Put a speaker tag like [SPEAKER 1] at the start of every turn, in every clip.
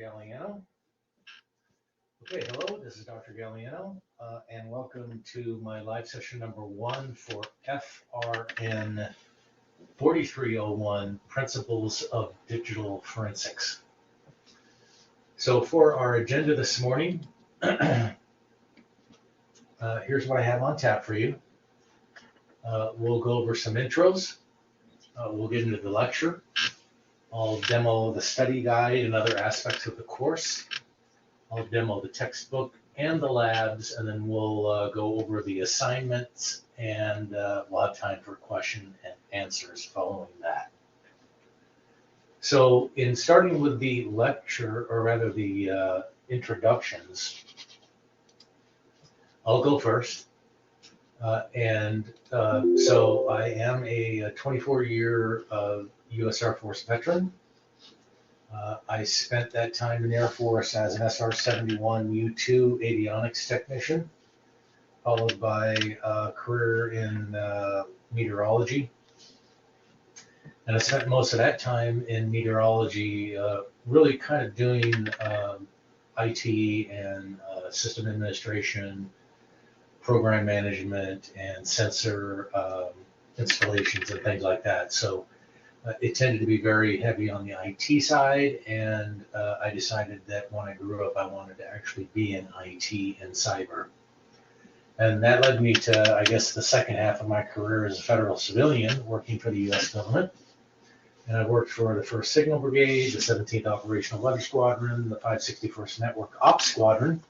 [SPEAKER 1] Galliano. Okay, hello, this is Dr. Galliano, and welcome to my live session number 1 for FRN 4301, Principles of Digital Forensics. So for our agenda this morning, here's what I have on tap for you. We'll go over some intros. We'll get into the lecture. I'll demo the study guide and other aspects of the course. I'll demo the textbook and the labs, and then we'll go over the assignments, and we'll have time for question and answers following that. So in starting with the lecture, or rather the introductions, I'll go first. So I am a 24-year U.S. Air Force veteran. I spent that time in the Air Force as an SR-71 U-2 avionics technician, followed by a career in meteorology. And I spent most of that time in meteorology really kind of doing IT and system administration, program management, and sensor installations and things like that. So it tended to be very heavy on the IT side, and I decided that when I grew up, I wanted to actually be in IT and cyber. And that led me to, I guess, the second half of my career as a federal civilian working for the U.S. government. And I worked for the 1st Signal Brigade, the 17th Operational Weather Squadron, the 561st Network Ops Squadron,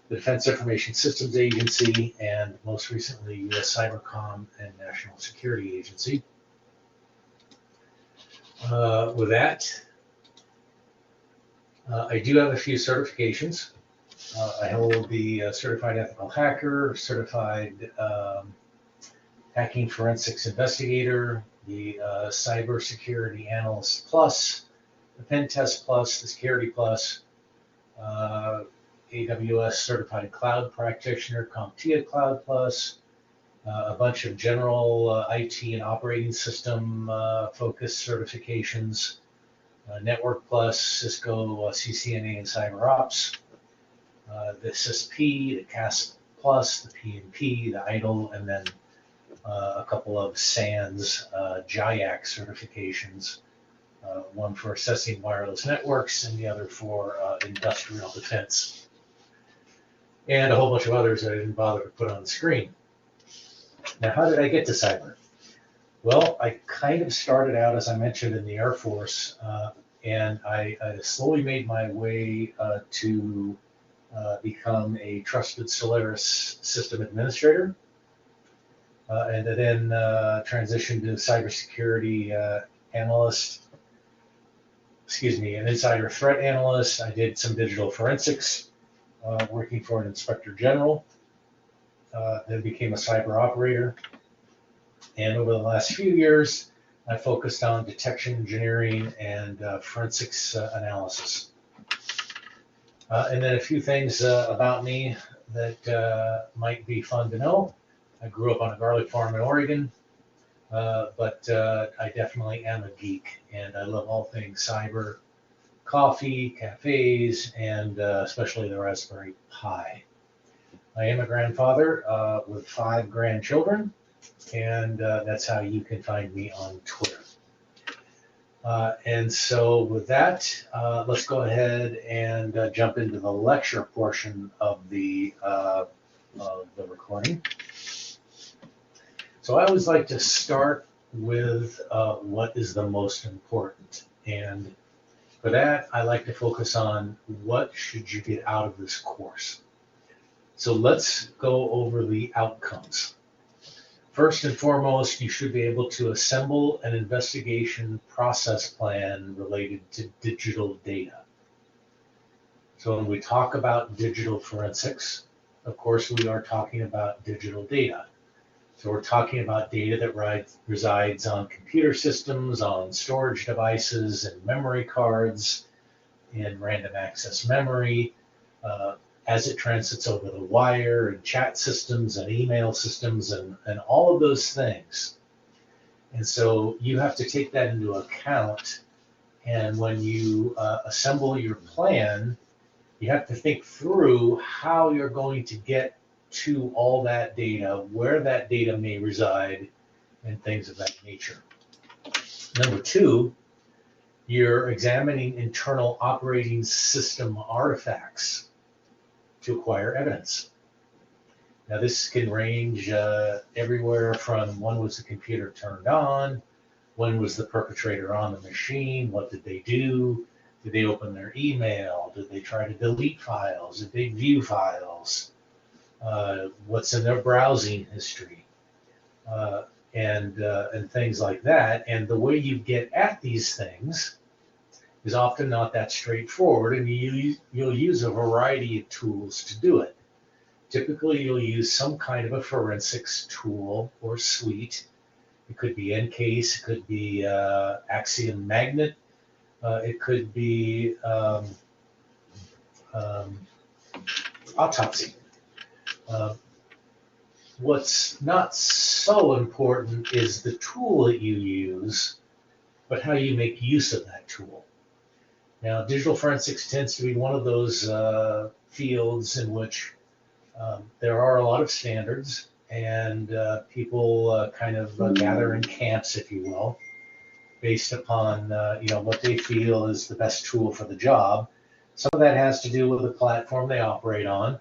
[SPEAKER 1] the Defense Information Systems Agency, and most recently, U.S. Cybercom and National Security Agency. With that, I do have a few certifications. I hold the Certified Ethical Hacker, Certified Hacking Forensics Investigator, the Cybersecurity Analyst Plus, the Pen Test Plus, the Security Plus, AWS Certified Cloud Practitioner, CompTIA Cloud Plus, a bunch of general IT and operating system focused certifications, Network Plus, Cisco CCNA and Cyber Ops, the CISP, the CASP Plus, the PNP, the IDLE, and then a couple of SANS JIAC certifications, one for assessing wireless networks and the other for industrial defense, and a whole bunch of others that I didn't bother to put on the screen. Now, how did I get to cyber? Well, I kind of started out, as I mentioned, in the Air Force, and I slowly made my way to become a trusted Solaris system administrator, and then transitioned to cybersecurity analyst, an insider threat analyst. I did some digital forensics, working for an inspector general. Then became a cyber operator, and over the last few years, I focused on detection engineering and forensics analysis. And then a few things about me that might be fun to know. I grew up on a garlic farm in Oregon, but I definitely am a geek, and I love all things cyber, coffee, cafes, and especially the Raspberry Pi. I am a grandfather with 5 grandchildren, and that's how you can find me on Twitter. And so with that, let's go ahead and jump into the lecture portion of the recording. So I always like to start with what is the most important. And for that, I like to focus on what should you get out of this course. So let's go over the outcomes. First and foremost, you should be able to assemble an investigation process plan related to digital data. So when we talk about digital forensics, of course, we are talking about digital data. So we're talking about data that resides on computer systems, on storage devices, and memory cards, in random access memory, as it transits over the wire, and chat systems and email systems and all of those things. And so you have to take that into account And when you assemble your plan, you have to think through how you're going to get to all that data, where that data may reside, and things of that nature. Number two, you're examining internal operating system artifacts to acquire evidence. Now, this can range everywhere from when was the computer turned on, when was the perpetrator on the machine, what did they do, did they open their email, did they try to delete files, did they view files, what's in their browsing history, and things like that. And the way you get at these things is often not that straightforward, and you'll use a variety of tools to do it. Typically, you'll use some kind of a forensics tool or suite. It could be EnCase, it could be Axiom Magnet, it could be Autopsy. What's not so important is the tool that you use, but how you make use of that tool. Now, digital forensics tends to be one of those fields in which there are a lot of standards, and people kind of gather in camps, if you will, based upon what they feel is the best tool for the job. Some of that has to do with the platform they operate on.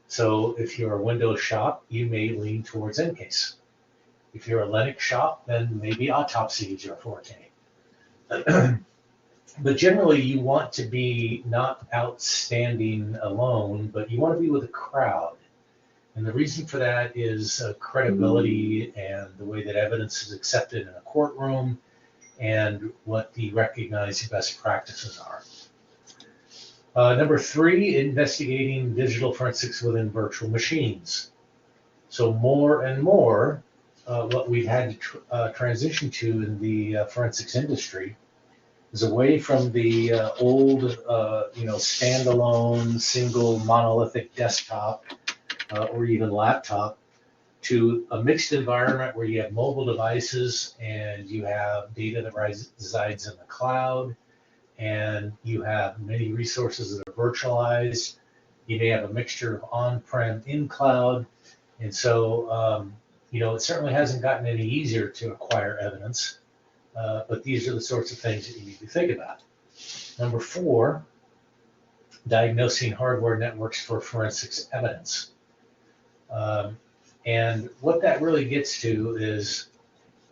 [SPEAKER 1] So if you're a Windows shop, you may lean towards EnCase. If you're a Linux shop, then maybe Autopsy is your forte. But generally, you want to be not outstanding alone, but you want to be with a crowd. And the reason for that is credibility and the way that evidence is accepted in a courtroom and what the recognized best practices are. Number three, investigating digital forensics within virtual machines. So more and more, what we've had to transition to in the forensics industry is away from the old, standalone, single, monolithic desktop or even laptop to a mixed environment where you have mobile devices and you have data that resides in the cloud, and you have many resources that are virtualized. You may have a mixture of on-prem, in-cloud, and so it certainly hasn't gotten any easier to acquire evidence, but these are the sorts of things that you need to think about. Number four, diagnosing hardware networks for forensics evidence. And what that really gets to is,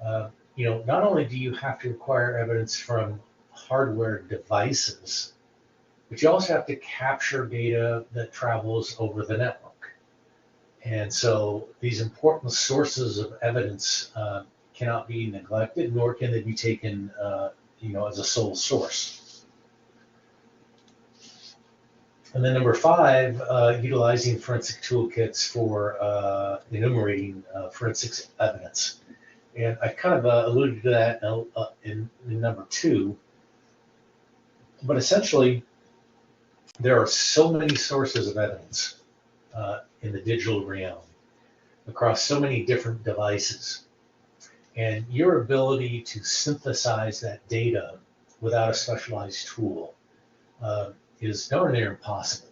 [SPEAKER 1] not only do you have to acquire evidence from hardware devices, but you also have to capture data that travels over the network. And so these important sources of evidence cannot be neglected, nor can they be taken, as a sole source. And then number five, utilizing forensic toolkits for enumerating forensics evidence. And I kind of alluded to that in number two. But essentially, there are so many sources of evidence in the digital realm across so many different devices. And your ability to synthesize that data without a specialized tool is darn near impossible.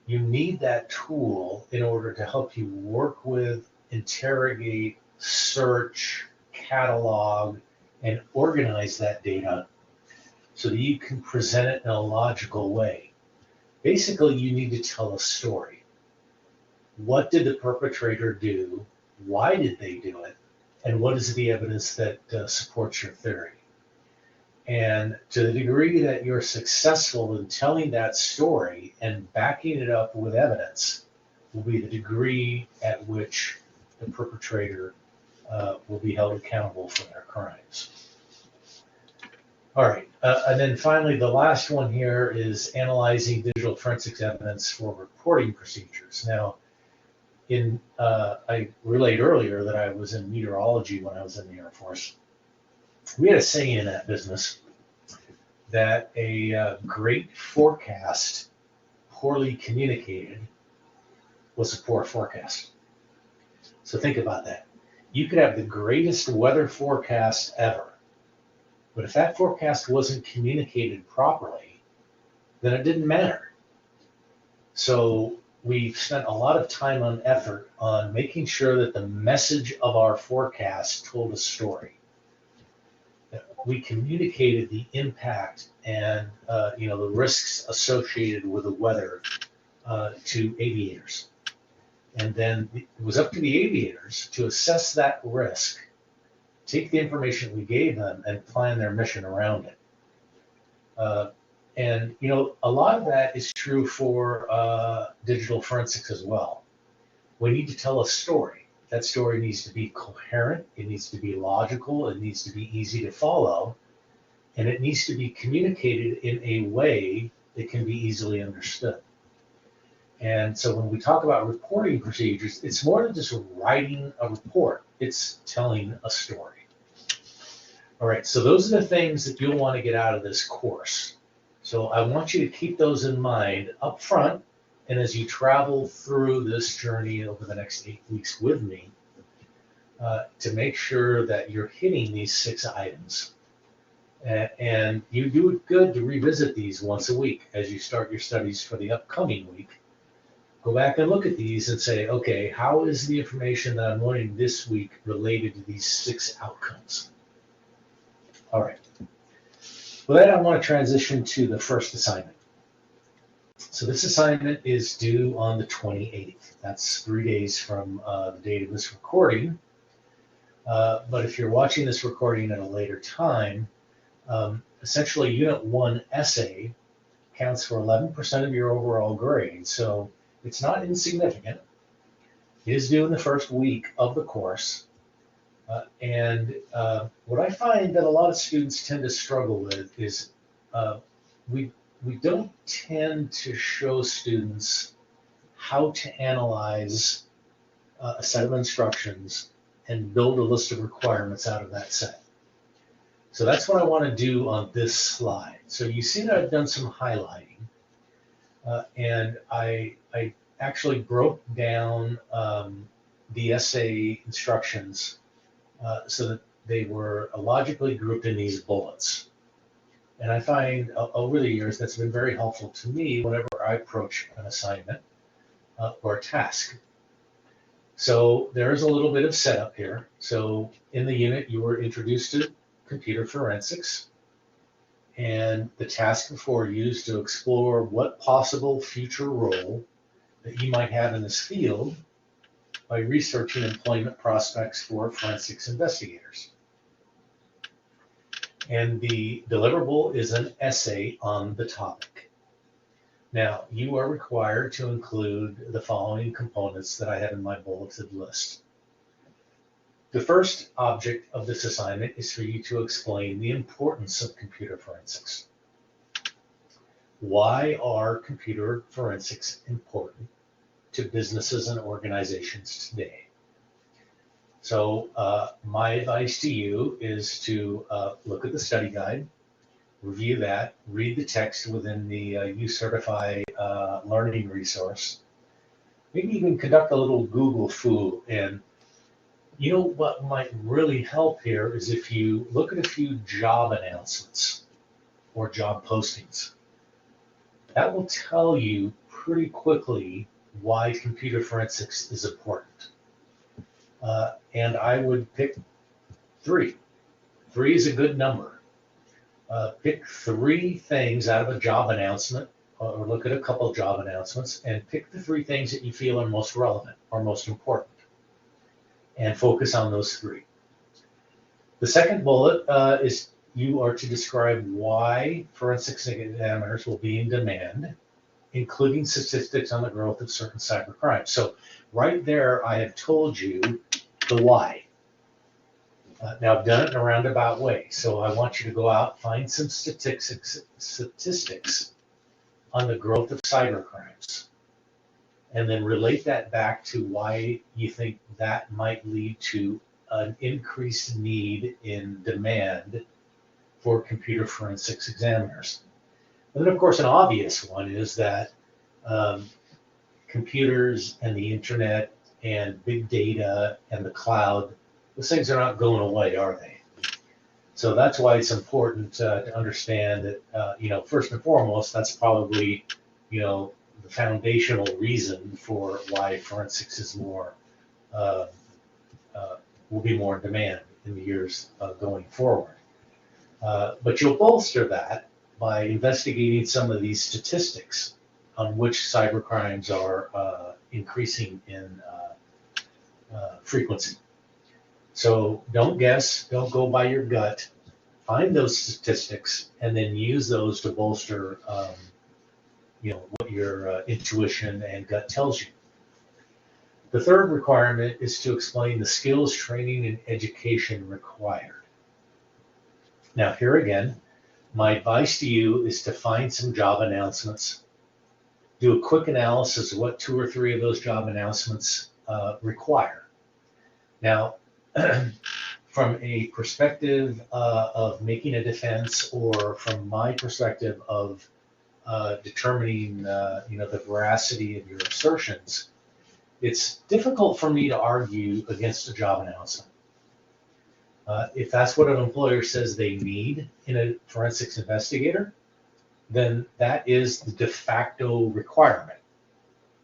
[SPEAKER 1] You need that tool in order to help you work with, interrogate, search, catalog, and organize that data so that you can present it in a logical way. Basically, you need to tell a story. What did the perpetrator do? Why did they do it? And what is the evidence that supports your theory? And to the degree that you're successful in telling that story and backing it up with evidence will be the degree at which the perpetrator will be held accountable for their crimes. All right, and then finally, the last one here is analyzing digital forensics evidence for reporting procedures. Now, I relayed earlier that I was in meteorology when I was in the Air Force. We had a saying in that business that a great forecast poorly communicated was a poor forecast. So think about that. You could have the greatest weather forecast ever, But if that forecast wasn't communicated properly, then it didn't matter. So we've spent a lot of time and effort on making sure that the message of our forecast told a story. We communicated the impact and the risks associated with the weather to aviators. And then it was up to the aviators to assess that risk, take the information we gave them, and plan their mission around it. And a lot of that is true for digital forensics as well. We need to tell a story. That story needs to be coherent, it needs to be logical, it needs to be easy to follow, and it needs to be communicated in a way that can be easily understood. And so when we talk about reporting procedures, it's more than just writing a report, it's telling a story. All right, so those are the things that you'll want to get out of this course. So I want you to keep those in mind up front, and as you travel through this journey over the next 8 weeks with me, to make sure that you're hitting these 6 items. And you do it good to revisit these once a week as you start your studies for the upcoming week. Go back and look at these and say, okay, how is the information that I'm learning this week related to these 6 outcomes? All right. With that, I want to transition to the first assignment. So this assignment is due on the 28th. That's 3 days from the date of this recording. But if you're watching this recording at a later time, essentially Unit 1 essay counts for 11% of your overall grade. So it's not insignificant. It is due in the first week of the course. And what I find that a lot of students tend to struggle with is we don't tend to show students how to analyze a set of instructions and build a list of requirements out of that set. So that's what I want to do on this slide. So you see that I've done some highlighting, and I actually broke down the essay instructions so that they were logically grouped in these bullets. And I find over the years that's been very helpful to me whenever I approach an assignment or a task. So there is a little bit of setup here. So in the unit, you were introduced to computer forensics, and the task before you is to explore what possible future role that you might have in this field by researching employment prospects for forensics investigators. And the deliverable is an essay on the topic. Now, you are required to include the following components that I have in my bulleted list. The first object of this assignment is for you to explain the importance of computer forensics. Why are computer forensics important to businesses and organizations today? So my advice to you is to look at the study guide, review that, read the text within the U-Certify learning resource, maybe even conduct a little Google foo. And you know what might really help here is if you look at a few job announcements or job postings. That will tell you pretty quickly why computer forensics is important. And I would pick 3. 3 is a good number. Pick 3 things out of a job announcement, or look at a couple of job announcements, and pick the 3 things that you feel are most relevant or most important, and focus on those 3. The second bullet is you are to describe why forensics examiners will be in demand, including statistics on the growth of certain cyber crimes. So right there, I have told you the why. Now I've done it in a roundabout way. So I want you to go out, find some statistics on the growth of cyber crimes, and then relate that back to why you think that might lead to an increased need in demand for computer forensics examiners. And then, of course, an obvious one is that computers and the internet and big data and the cloud, those things are not going away, are they? So that's why it's important to understand that, first and foremost, that's probably, the foundational reason for why forensics is more, uh, will be more in demand in the years going forward. But you'll bolster that by investigating some of these statistics on which cybercrimes are increasing in frequency. So don't guess, don't go by your gut. Find those statistics and then use those to bolster, what your intuition and gut tells you. The third requirement is to explain the skills, training, and education required. Now, here again, my advice to you is to find some job announcements. Do a quick analysis of what 2 or 3 of those job announcements require. Now, from a perspective of making a defense, or from my perspective of determining, the veracity of your assertions, it's difficult for me to argue against a job announcement. If that's what an employer says they need in a forensics investigator, then that is the de facto requirement.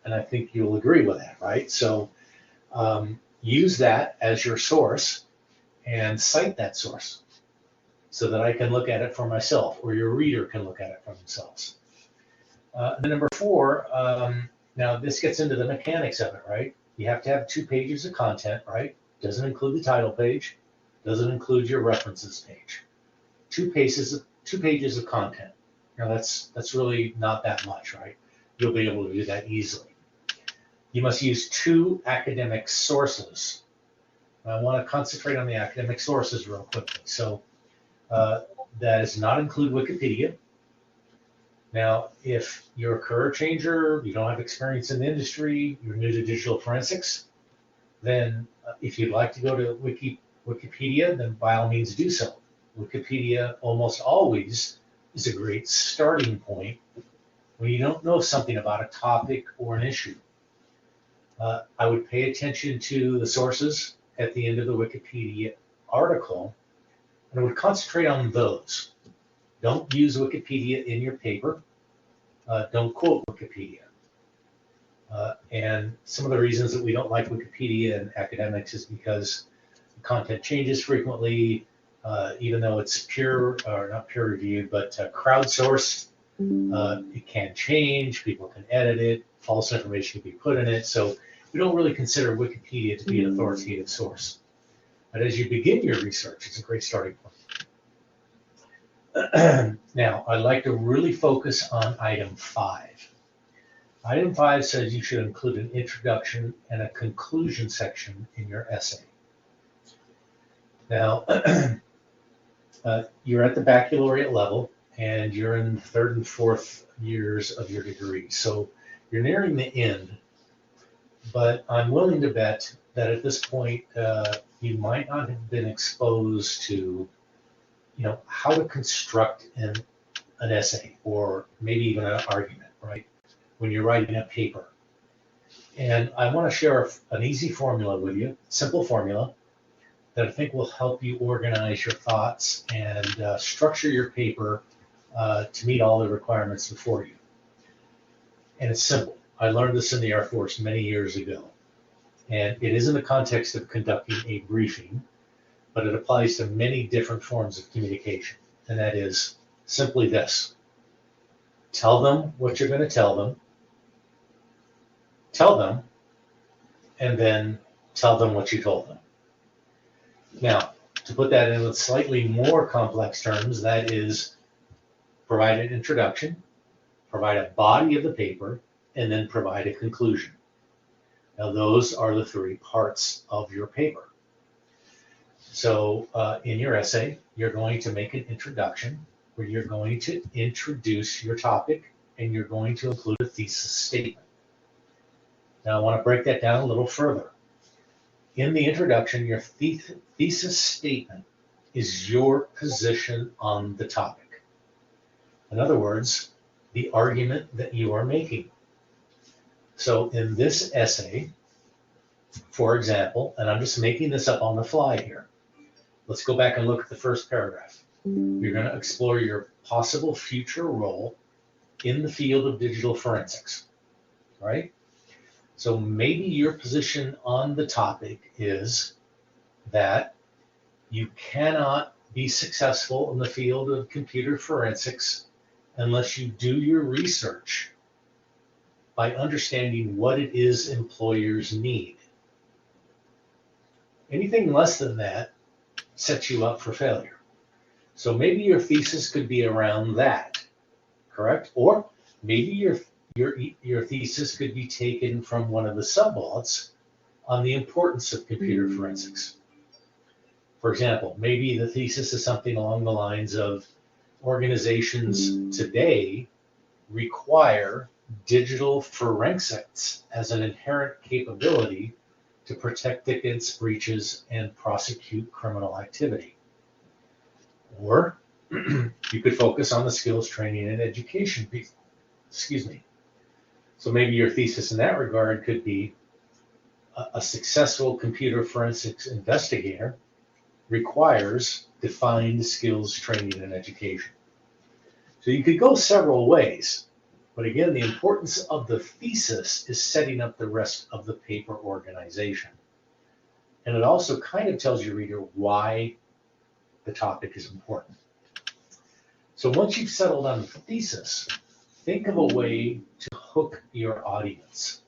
[SPEAKER 1] And I think you'll agree with that, right? So use that as your source and cite that source so that I can look at it for myself, or your reader can look at it for themselves. Then number 4, now this gets into the mechanics of it, right? You have to have 2 pages of content, right? Doesn't include the title page, doesn't include your references page. 2 pages of content. Now that's really not that much, right? You'll be able to do that easily. You must use 2 academic sources. I want to concentrate on the academic sources real quickly. So that does not include Wikipedia. Now, if you're a career changer, you don't have experience in the industry, you're new to digital forensics, then if you'd like to go to Wikipedia, then by all means do so. Wikipedia almost always is a great starting point when you don't know something about a topic or an issue. I would pay attention to the sources at the end of the Wikipedia article, and I would concentrate on those. Don't use Wikipedia in your paper. Don't quote Wikipedia. And some of the reasons that we don't like Wikipedia in academics is because the content changes frequently, even though it's not peer reviewed, but crowdsourced. It can change, people can edit it, false information can be put in it. So we don't really consider Wikipedia to be an authoritative source. But as you begin your research, it's a great starting point. Now, I'd like to really focus on item 5. Item 5 says you should include an introduction and a conclusion section in your essay. Now, you're at the baccalaureate level, and you're in the 3rd and 4th years of your degree. So you're nearing the end, but I'm willing to bet that at this point, you might not have been exposed to how to construct an essay, or maybe even an argument, right? When you're writing a paper. And I want to share an easy formula with you, simple formula, that I think will help you organize your thoughts and structure your paper to meet all the requirements before you. And it's simple. I learned this in the Air Force many years ago. And it is in the context of conducting a briefing, but it applies to many different forms of communication. And that is simply this: tell them what you're going to tell them, and then tell them what you told them. Now, to put that in slightly more complex terms, that is, provide an introduction, provide a body of the paper, and then provide a conclusion. Now, those are the 3 parts of your paper. So in your essay, you're going to make an introduction where you're going to introduce your topic, and you're going to include a thesis statement. Now, I want to break that down a little further. In the introduction, your thesis statement is your position on the topic. In other words, the argument that you are making. So in this essay, for example, and I'm just making this up on the fly here, let's go back and look at the first paragraph. You're going to explore your possible future role in the field of digital forensics, right? So maybe your position on the topic is that you cannot be successful in the field of computer forensics unless you do your research by understanding what it is employers need. Anything less than that sets you up for failure. So maybe your thesis could be around that, correct? Or maybe your thesis could be taken from one of the sub-bullets on the importance of computer forensics. For example, maybe the thesis is something along the lines of organizations today require digital forensics as an inherent capability to protect against breaches and prosecute criminal activity. Or you could focus on the skills training and education piece. Excuse me. So maybe your thesis in that regard could be a successful computer forensics investigator requires defined skills training and education. So you could go several ways, but again, the importance of the thesis is setting up the rest of the paper organization. And it also kind of tells your reader why the topic is important. So once you've settled on the thesis, think of a way to hook your audience.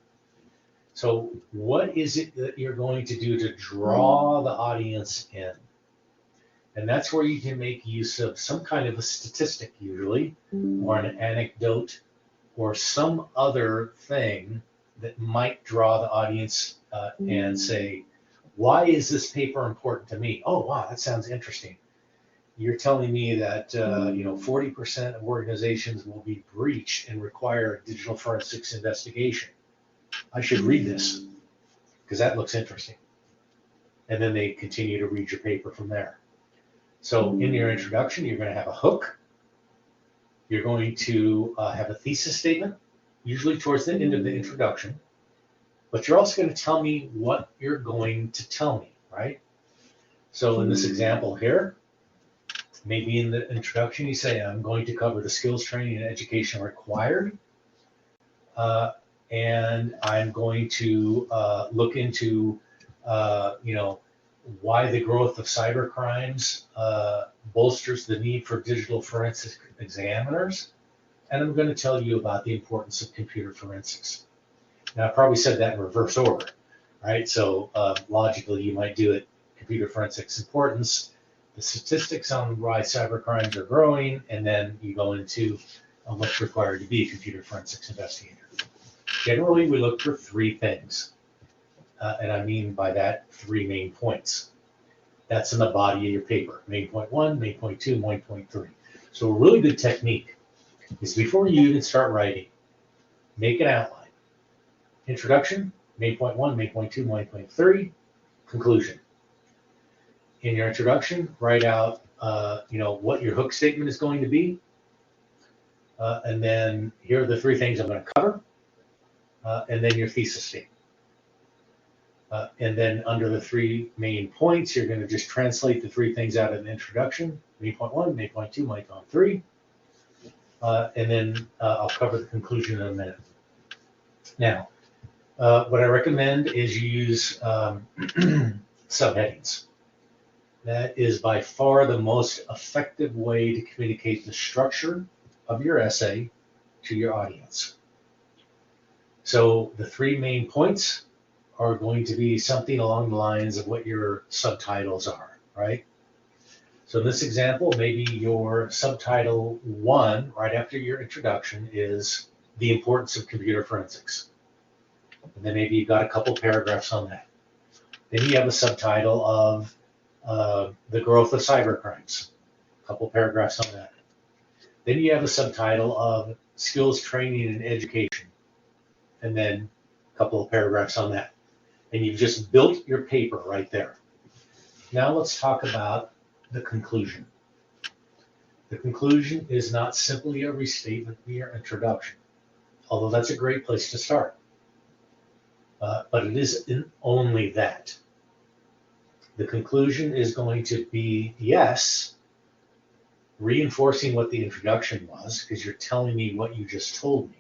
[SPEAKER 1] So what is it that you're going to do to draw the audience in? And that's where you can make use of some kind of a statistic usually, or an anecdote, or some other thing that might draw the audience and say, why is this paper important to me? Oh, wow, that sounds interesting. You're telling me that 40% of organizations will be breached and require a digital forensics investigation. I should read this because that looks interesting. And then they continue to read your paper from there. So in your introduction, you're going to have a hook. You're going to have a thesis statement, usually towards the end of the introduction. But you're also going to tell me what you're going to tell me, right? So in this example here, maybe in the introduction you say, I'm going to cover the skills training and education required. And I'm going to look into, why the growth of cyber crimes bolsters the need for digital forensic examiners. And I'm going to tell you about the importance of computer forensics. Now, I probably said that in reverse order, right? So logically, you might do it, computer forensics importance, the statistics on why cyber crimes are growing, and then you go into what's required to be a computer forensics investigator. Generally, we look for three things. And I mean by that, three main points. That's in the body of your paper. Main point 1, main point 2, main point 3. So a really good technique is before you even start writing, make an outline. Introduction, main point 1, main point 2, main point 3, conclusion. In your introduction, write out what your hook statement is going to be. And then here are the three things I'm going to cover. And then your thesis statement. And then under the three main points, you're going to just translate the three things out of the introduction, main point 1, main point 2, main point 3. And then I'll cover the conclusion in a minute. Now, what I recommend is you use subheadings. That is by far the most effective way to communicate the structure of your essay to your audience. So the three main points are going to be something along the lines of what your subtitles are, right? So in this example, maybe your subtitle 1, right after your introduction, is the importance of computer forensics. And then maybe you've got a couple paragraphs on that. Then you have a subtitle of the growth of cyber crimes, a couple paragraphs on that. Then you have a subtitle of skills training and education, and then a couple of paragraphs on that. And you've just built your paper right there. Now let's talk about the conclusion. The conclusion is not simply a restatement of your introduction, although that's a great place to start. But it isn't only that. The conclusion is going to be yes, reinforcing what the introduction was, because you're telling me what you just told me.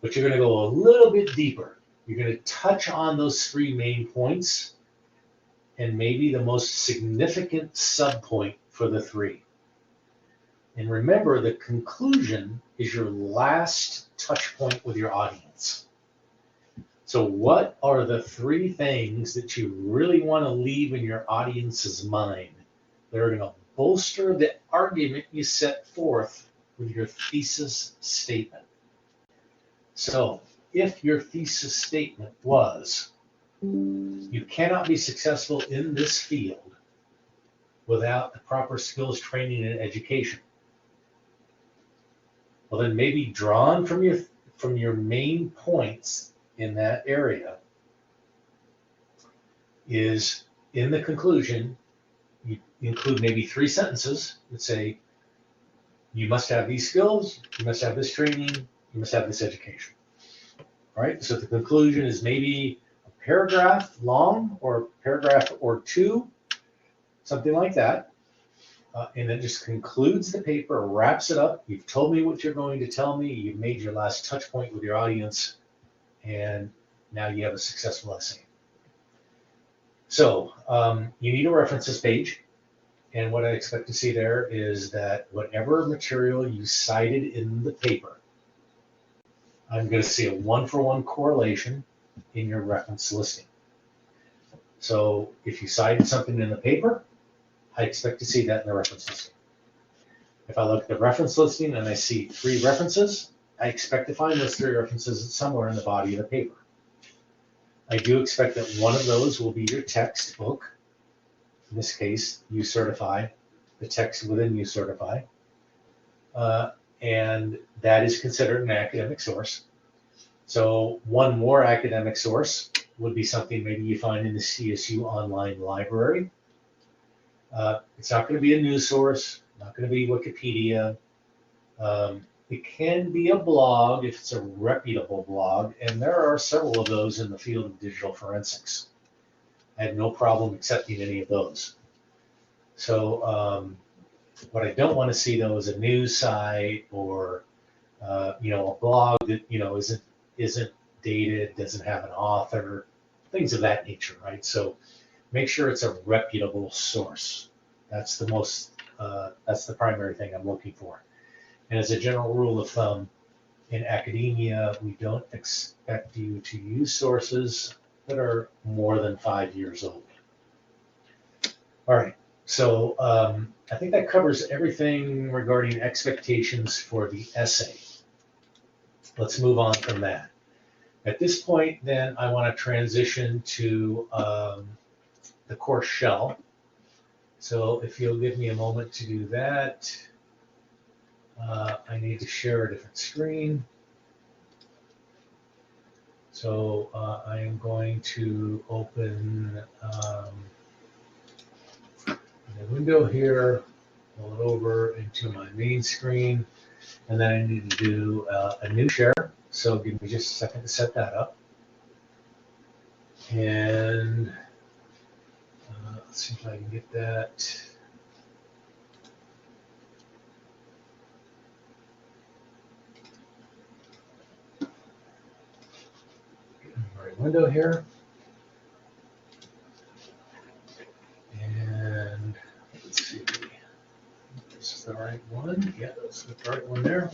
[SPEAKER 1] But you're going to go a little bit deeper. You're going to touch on those three main points and maybe the most significant subpoint for the three. And remember, the conclusion is your last touch point with your audience. So what are the three things that you really want to leave in your audience's mind that are going to bolster the argument you set forth with your thesis statement? So if your thesis statement was, you cannot be successful in this field without the proper skills, training, and education, well, then maybe drawn from your main points in that area is in the conclusion, you include maybe 3 sentences that say, you must have these skills, you must have this training, you must have this education. All right, so the conclusion is maybe a paragraph long or a paragraph or 2, something like that. And it just concludes the paper, wraps it up. You've told me what you're going to tell me. You've made your last touch point with your audience, and now you have a successful essay. So you need a references page. And what I expect to see there is that whatever material you cited in the paper, I'm going to see a 1-for-1 correlation in your reference listing. So if you cited something in the paper, I expect to see that in the reference listing. If I look at the reference listing and I see 3 references, I expect to find those 3 references somewhere in the body of the paper. I do expect that one of those will be your textbook. In this case, You Certify, the text within You Certify. And that is considered an academic source. So one more academic source would be something maybe you find in the CSU online library. It's not going to be a news source, not going to be Wikipedia. It can be a blog if it's a reputable blog, and there are several of those in the field of digital forensics. I have no problem accepting any of those. So what I don't want to see, though, is a news site or a blog that isn't dated, doesn't have an author, things of that nature, right? So make sure it's a reputable source. That's the primary thing I'm looking for. And as a general rule of thumb, in academia, we don't expect you to use sources that are more than 5 years old. All right, so I think that covers everything regarding expectations for the essay. Let's move on from that. At this point, then, I want to transition to the course shell. So if you'll give me a moment to do that, I need to share a different screen. So I am going to open the window here, roll it over into my main screen, and then I need to do a new share. So give me just a second to set that up. And let's see if I can get that. Right window here. And let's see. This is the right one. Yeah, that's the right one there.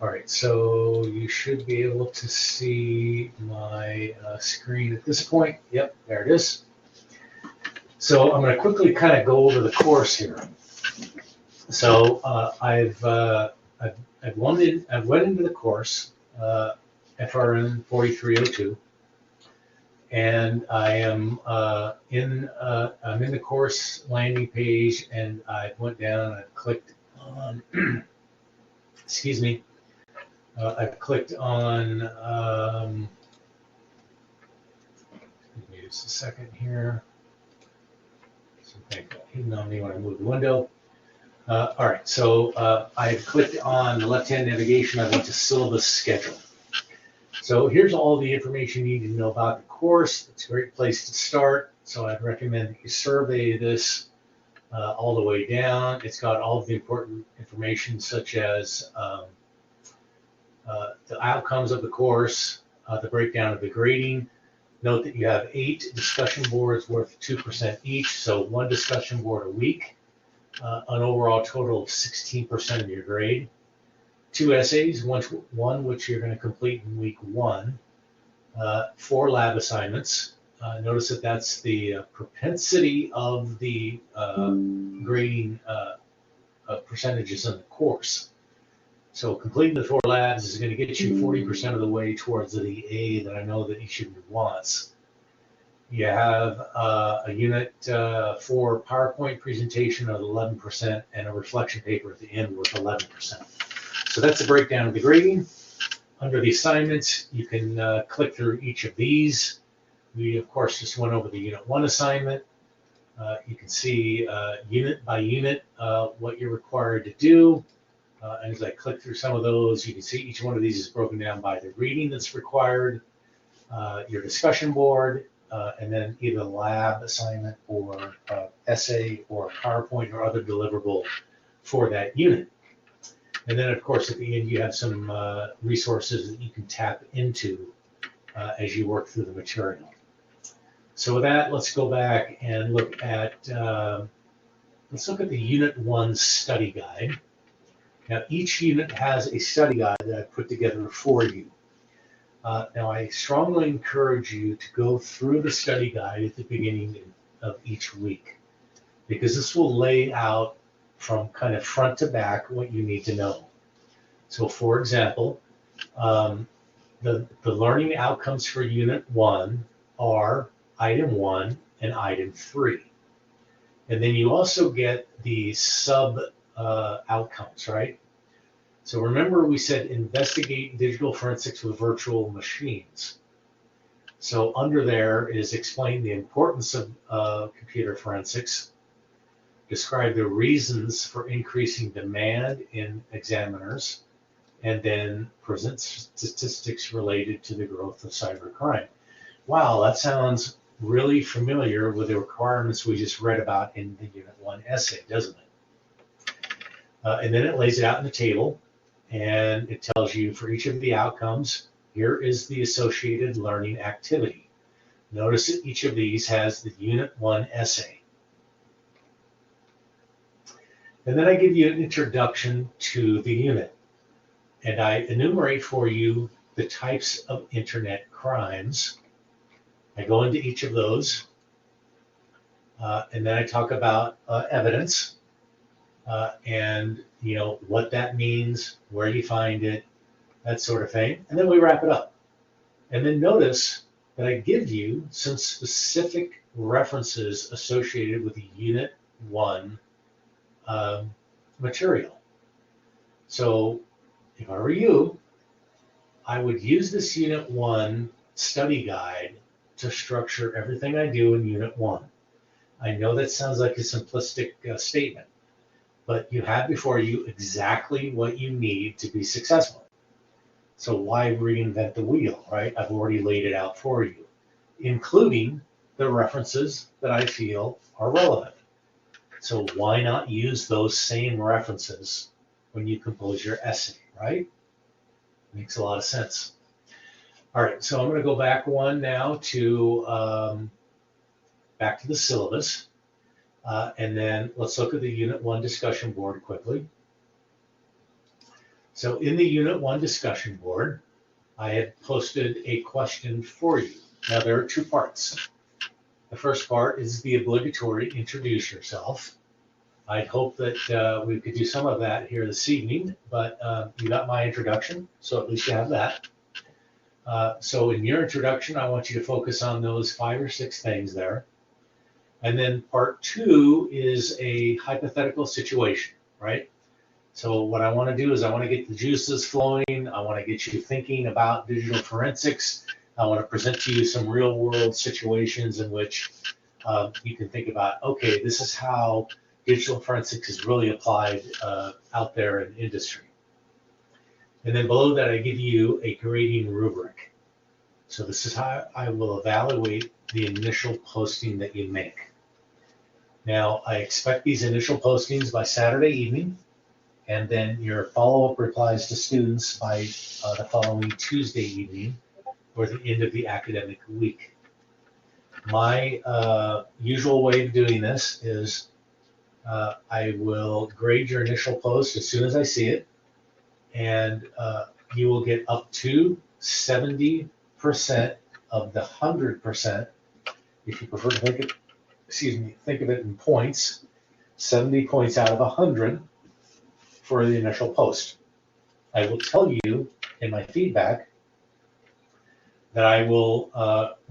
[SPEAKER 1] All right, so you should be able to see my screen at this point. Yep, there it is. So I'm going to quickly kind of go over the course here. So I've went into the course, FRN 4302, and I am I'm in the course landing page, and I went down and I clicked on excuse me. I've clicked on, give me just a second here. Something got hidden on me when I moved the window. All right, so I've clicked on the left-hand navigation. I went to syllabus schedule. So here's all the information you need to know about the course. It's a great place to start. So I'd recommend that you survey this all the way down. It's got all of the important information such as the outcomes of the course, the breakdown of the grading. Note that you have 8 discussion boards worth 2% each, so 1 discussion board a week, an overall total of 16% of your grade. 2 essays, one which you're going to complete in week 1, 4 lab assignments. Notice that that's the propensity of the grading percentages in the course. So completing the 4 labs is going to get you 40% of the way towards the A that I know that each of you wants. You have a unit for PowerPoint presentation of 11% and a reflection paper at the end worth 11%. So that's a breakdown of the grading. Under the assignments, you can click through each of these. We, of course, just went over the Unit 1 assignment. You can see unit by unit what you're required to do. And as I click through some of those, you can see each one of these is broken down by the reading that's required, your discussion board, and then either lab assignment or essay or PowerPoint or other deliverable for that unit. And then, of course, at the end, you have some resources that you can tap into as you work through the material. So with that, let's go back and look at the Unit 1 study guide. Now, each unit has a study guide that I put together for you. Now, I strongly encourage you to go through the study guide at the beginning of each week, because this will lay out from kind of front to back what you need to know. So, for example, the learning outcomes for Unit 1 are Item 1 and Item 3. And then you also get the sub outcomes, right? So remember we said investigate digital forensics with virtual machines. So under there is explain the importance of computer forensics, describe the reasons for increasing demand in examiners, and then present statistics related to the growth of cybercrime. Wow, that sounds really familiar with the requirements we just read about in the Unit 1 essay, doesn't it? And then it lays it out in the table, and it tells you for each of the outcomes, here is the associated learning activity. Notice that each of these has the Unit 1 essay. And then I give you an introduction to the unit, and I enumerate for you the types of internet crimes. I go into each of those, and then I talk about evidence, and what that means, where you find it, that sort of thing, and then we wrap it up. And then notice that I give you some specific references associated with the Unit 1 material. So if I were you, I would use this Unit 1 study guide to structure everything I do in Unit 1. I know that sounds like a simplistic statement, but you have before you exactly what you need to be successful. So why reinvent the wheel, right? I've already laid it out for you, including the references that I feel are relevant. So why not use those same references when you compose your essay, right? Makes a lot of sense. All right, so I'm going to go back one now to back to the syllabus. And then let's look at the Unit 1 discussion board quickly. So in the Unit 1 discussion board, I have posted a question for you. Now there are 2 parts. The first part is the obligatory introduce yourself. I'd hope that we could do some of that here this evening, but you got my introduction, so at least you have that. So in your introduction, I want you to focus on those 5 or 6 things there. And then part 2 is a hypothetical situation, right? So what I want to do is I want to get the juices flowing. I want to get you thinking about digital forensics. I want to present to you some real world situations in which you can think about, okay, this is how digital forensics is really applied out there in industry. And then below that, I give you a grading rubric. So this is how I will evaluate the initial posting that you make. Now, I expect these initial postings by Saturday evening, and then your follow-up replies to students by the following Tuesday evening, or the end of the academic week. My usual way of doing this is I will grade your initial post as soon as I see it, and you will get up to 70% of the 100%, if you prefer to think of it in points, 70 points out of 100 for the initial post. I will tell you in my feedback that I will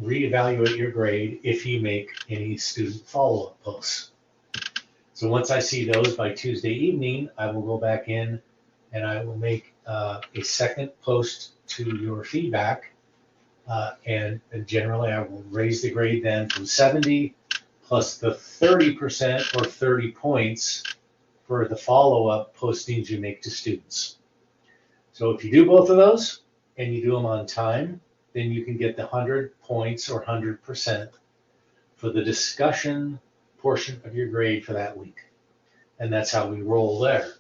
[SPEAKER 1] reevaluate your grade if you make any student follow-up posts. So once I see those by Tuesday evening, I will go back in and I will make a second post to your feedback. And generally, I will raise the grade then from 70 plus the 30% or 30 points for the follow-up postings you make to students. So if you do both of those and you do them on time, then you can get the 100 points or 100% for the discussion portion of your grade for that week. And that's how we roll there.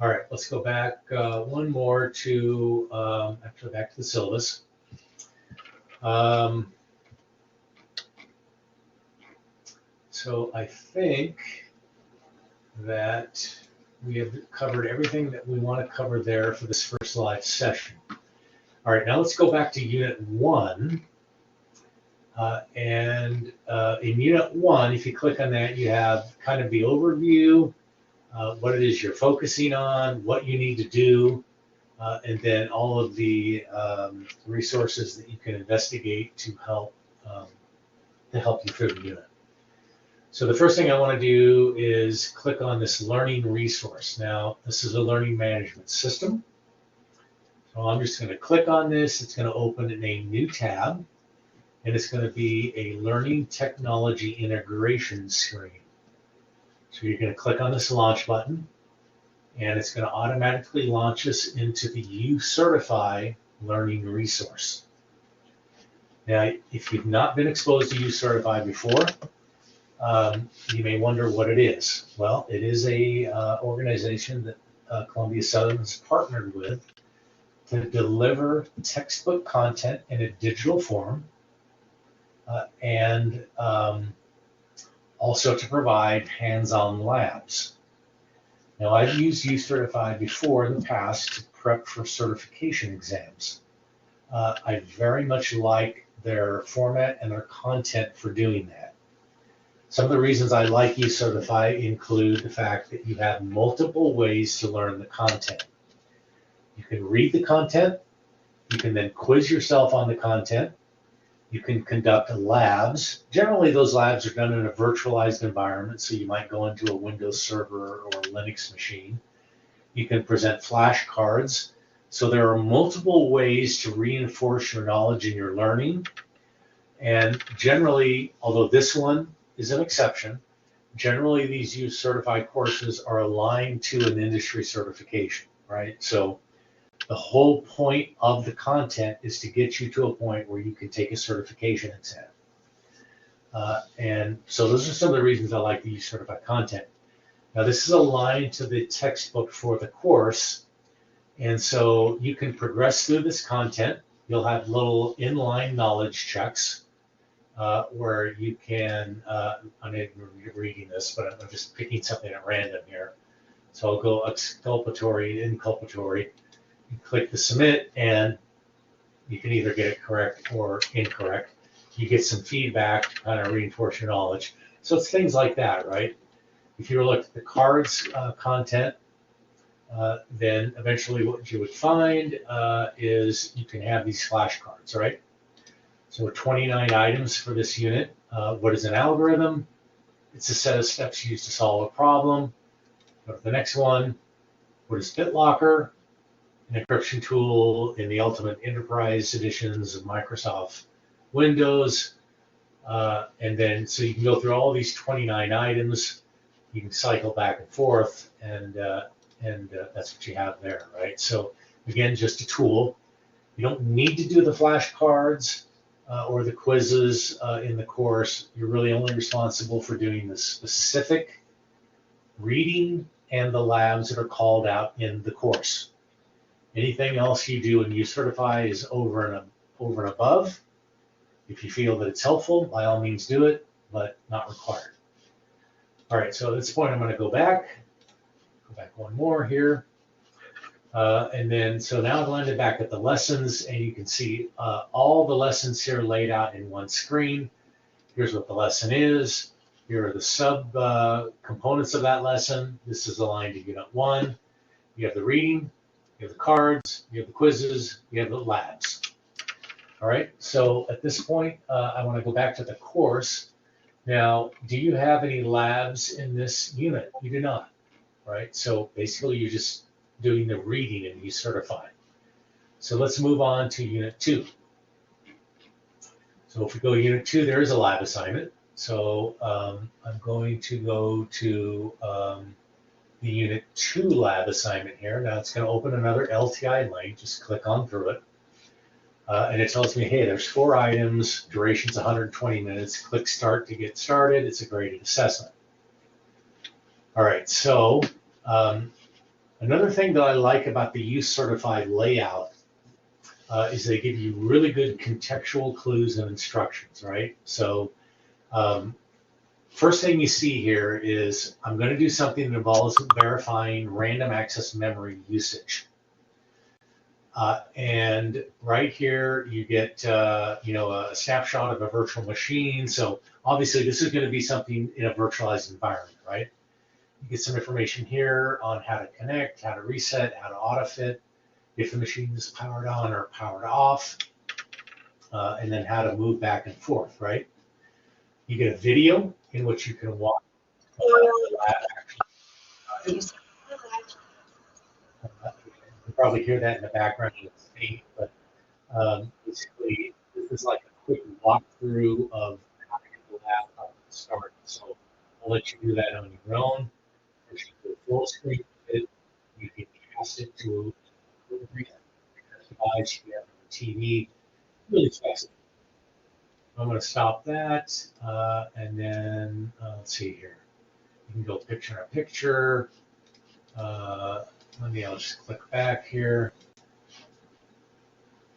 [SPEAKER 1] All right, let's go back one more to, actually back to the syllabus. So I think that we have covered everything that we want to cover there for this first live session. All right, now let's go back to Unit 1. In Unit 1, if you click on that, you have kind of the overview, what it is you're focusing on, what you need to do, and then all of the resources that you can investigate to help you through the unit. So the first thing I want to do is click on this learning resource. Now, this is a learning management system. So I'm just going to click on this. It's going to open in a new tab, and it's going to be a learning technology integration screen. So you're going to click on this launch button, and it's going to automatically launch us into the U-Certify learning resource. Now, if you've not been exposed to U-Certify before, you may wonder what it is. Well, it is a organization that Columbia Southern has partnered with to deliver textbook content in a digital form and also to provide hands-on labs. Now, I've used U-Certify before in the past to prep for certification exams. I very much like their format and their content for doing that. Some of the reasons I like U-Certify include the fact that you have multiple ways to learn the content. You can read the content, you can then quiz yourself on the content, you can conduct labs. Generally, those labs are done in a virtualized environment, so you might go into a Windows server or a Linux machine. You can present flashcards. So there are multiple ways to reinforce your knowledge and your learning. And generally, although this one is an exception, generally these U-Certified courses are aligned to an industry certification, right? So the whole point of the content is to get you to a point where you can take a certification exam. And so those are some of the reasons I like the U-Certified content. Now this is aligned to the textbook for the course, and so you can progress through this content. You'll have little inline knowledge checks where you can, I'm not reading this, but I'm just picking something at random here. So I'll go exculpatory, inculpatory. You click the submit, and you can either get it correct or incorrect. You get some feedback to kind of reinforce your knowledge. So it's things like that, right? If you look at the cards content, then eventually what you would find is you can have these flashcards, right? So 29 items for this unit. What is an algorithm? It's a set of steps used to solve a problem. Go to the next one. What is BitLocker? An encryption tool in the Ultimate Enterprise editions of Microsoft Windows. And then, so you can go through all these 29 items. You can cycle back and forth, and that's what you have there, right? So Again, just a tool. You don't need to do the flashcards or the quizzes in the course. You're really only responsible for doing the specific reading and the labs that are called out in the course. Anything else you do and you certify is over and above. If you feel that it's helpful, by all means do it, but not required. All right, so at this point, I'm going to go back one more here. And then, so now I've landed back at the lessons, and you can see all the lessons here laid out in one screen. Here's what the lesson is. Here are the sub components of that lesson. This is aligned to Unit 1. You have the reading, you have the cards, you have the quizzes, you have the labs. All right, so at this point, I want to go back to the course. Now, do you have any labs in this unit? You do not, right? So basically, you're just doing the reading and you certify. So let's move on to Unit 2. So if we go to Unit 2, there is a lab assignment. So I'm going to go to the Unit 2 lab assignment here. Now it's going to open another LTI link. Just click on through it. And it tells me, hey, there's 4 items, duration's 120 minutes. Click Start to get started. It's a graded assessment. All right, so another thing that I like about the Use Certified layout is they give you really good contextual clues and instructions, right? So first thing you see here is I'm going to do something that involves verifying random access memory usage. And right here you get a snapshot of a virtual machine. So obviously this is going to be something in a virtualized environment, right? You get some information here on how to connect, how to reset, how to autofit, if the machine is powered on or powered off, and then how to move back and forth, right? You get a video in which you can watch the lab actually. You can probably hear that in the background of the state, but basically this is like a quick walkthrough of how to get the lab up and start. So I'll let you do that on your own. If you do a full screen of it, you can cast it to a device, you have a TV, really flexible. I'm going to stop that, and then let's see here. You can go picture in picture. I'll just click back here.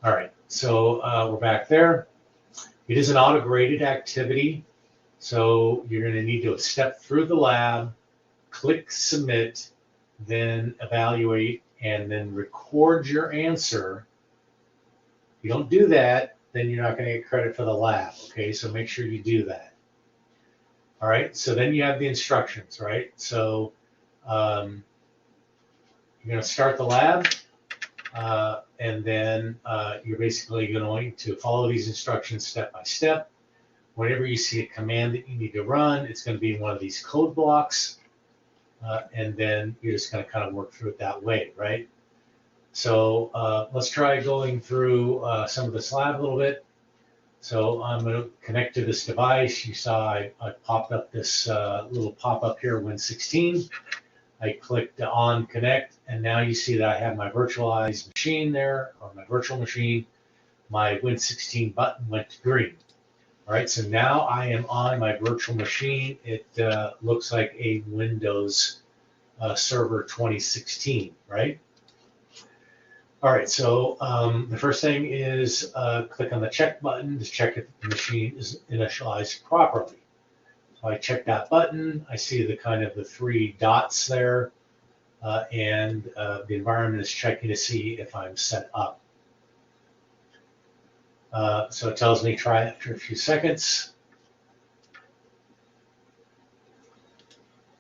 [SPEAKER 1] All right, so we're back there. It is an auto-graded activity, so you're going to need to step through the lab, click Submit, then evaluate, and then record your answer. If you don't do that, then you're not going to get credit for the lab, okay? So make sure you do that. All right, so then you have the instructions, right? So you're going to start the lab, and then you're basically going to follow these instructions step by step. Whenever you see a command that you need to run, it's going to be in one of these code blocks, and then you're just going to kind of work through it that way, right? So let's try going through some of this lab a little bit. So I'm going to connect to this device. You saw I popped up this little pop-up here, Win16. I clicked on Connect, and now you see that I have my virtualized machine there, or my virtual machine. My Win16 button went to green. All right, so now I am on my virtual machine. It looks like a Windows Server 2016, right? All right, so the first thing is click on the check button to check if the machine is initialized properly. So I check that button. I see the kind of the 3 dots there, and the environment is checking to see if I'm set up. So it tells me try after a few seconds.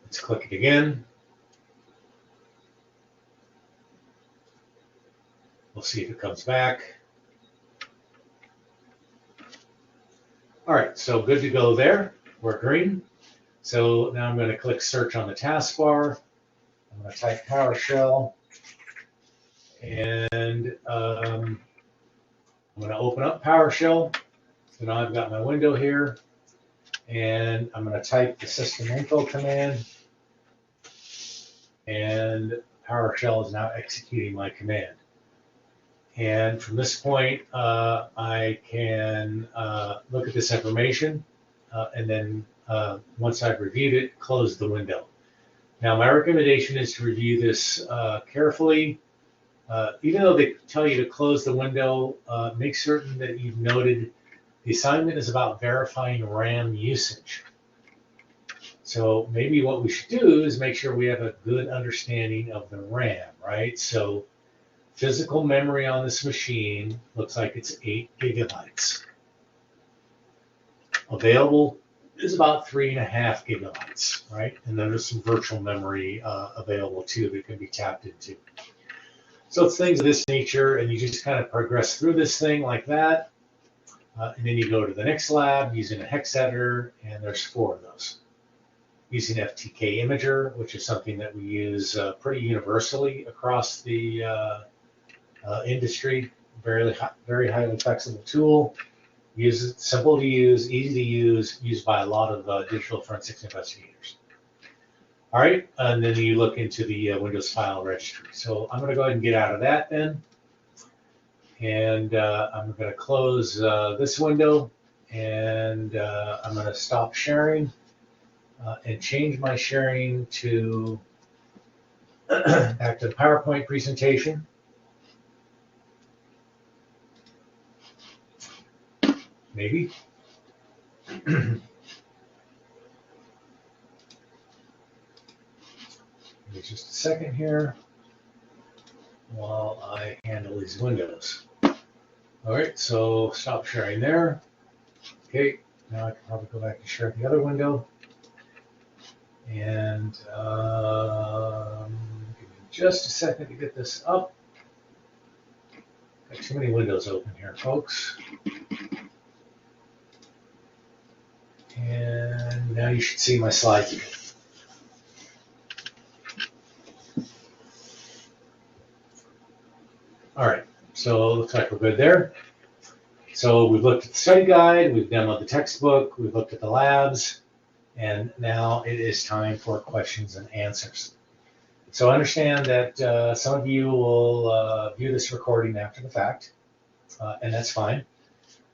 [SPEAKER 1] Let's click it again. We'll see if it comes back. All right, so good to go there. We're green. So now I'm going to click search on the taskbar. I'm going to type PowerShell, and I'm going to open up PowerShell. So now I've got my window here, and I'm going to type the system info command, and PowerShell is now executing my command. And from this point, I can look at this information and then once I've reviewed it, close the window. Now, my recommendation is to review this carefully. Even though they tell you to close the window, make certain that you've noted the assignment is about verifying RAM usage. So maybe what we should do is make sure we have a good understanding of the RAM, right? So physical memory on this machine looks like it's 8 gigabytes. Available is about 3.5 gigabytes, right? And then there's some virtual memory available too that can be tapped into. So it's things of this nature, and you just kind of progress through this thing like that. And then you go to the next lab using a hex editor, and there's 4 of those. Using FTK Imager, which is something that we use pretty universally across the industry. Very highly flexible tool. Simple to use, easy to use, used by a lot of digital forensics investigators. All right, and then you look into the Windows file registry. So I'm going to go ahead and get out of that then. And I'm going to close this window, and I'm going to stop sharing and change my sharing to back to the PowerPoint presentation. Maybe. Give me just a second here while I handle these windows. All right, so stop sharing there. Okay, now I can probably go back to share the other window. And give me just a second to get this up. Got too many windows open here, folks. And now you should see my slides again. All right, so it looks like we're good there. So we've looked at the study guide, we've demoed the textbook, we've looked at the labs, and now it is time for questions and answers. So understand that some of you will view this recording after the fact, and that's fine.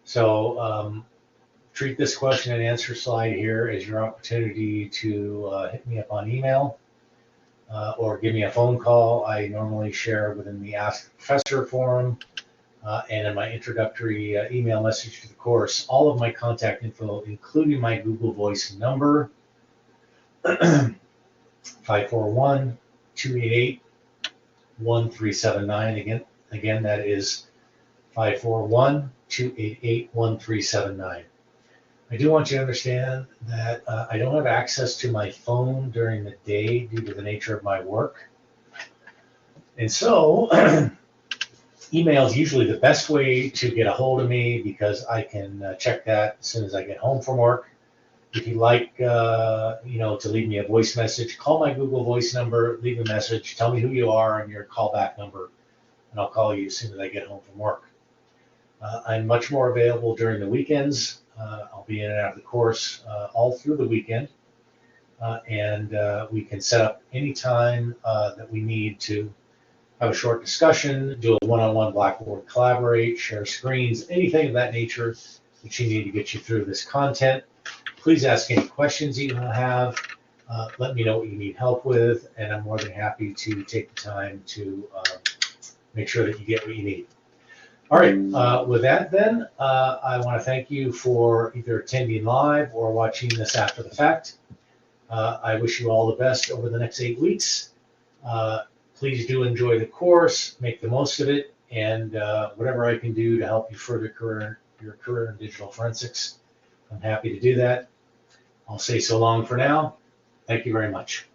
[SPEAKER 1] So treat this question and answer slide here as your opportunity to hit me up on email or give me a phone call. I normally share within the Ask the Professor forum and in my introductory email message to the course all of my contact info, including my Google Voice number, 541-288-1379. Again, that is 541-288-1379. I do want you to understand that I don't have access to my phone during the day due to the nature of my work. And so email is usually the best way to get a hold of me because I can check that as soon as I get home from work. If you'd like to leave me a voice message, call my Google Voice number, leave a message, tell me who you are and your callback number, and I'll call you as soon as I get home from work. I'm much more available during the weekends. I'll be in and out of the course all through the weekend, and we can set up any time that we need to have a short discussion, do a one-on-one Blackboard collaborate, share screens, anything of that nature that you need to get you through this content. Please ask any questions that you have. Let me know what you need help with, and I'm more than happy to take the time to make sure that you get what you need. All right, with that then, I want to thank you for either attending live or watching this after the fact. I wish you all the best over the next 8 weeks. Please do enjoy the course, make the most of it, and whatever I can do to help you further your career in digital forensics, I'm happy to do that. I'll say so long for now. Thank you very much.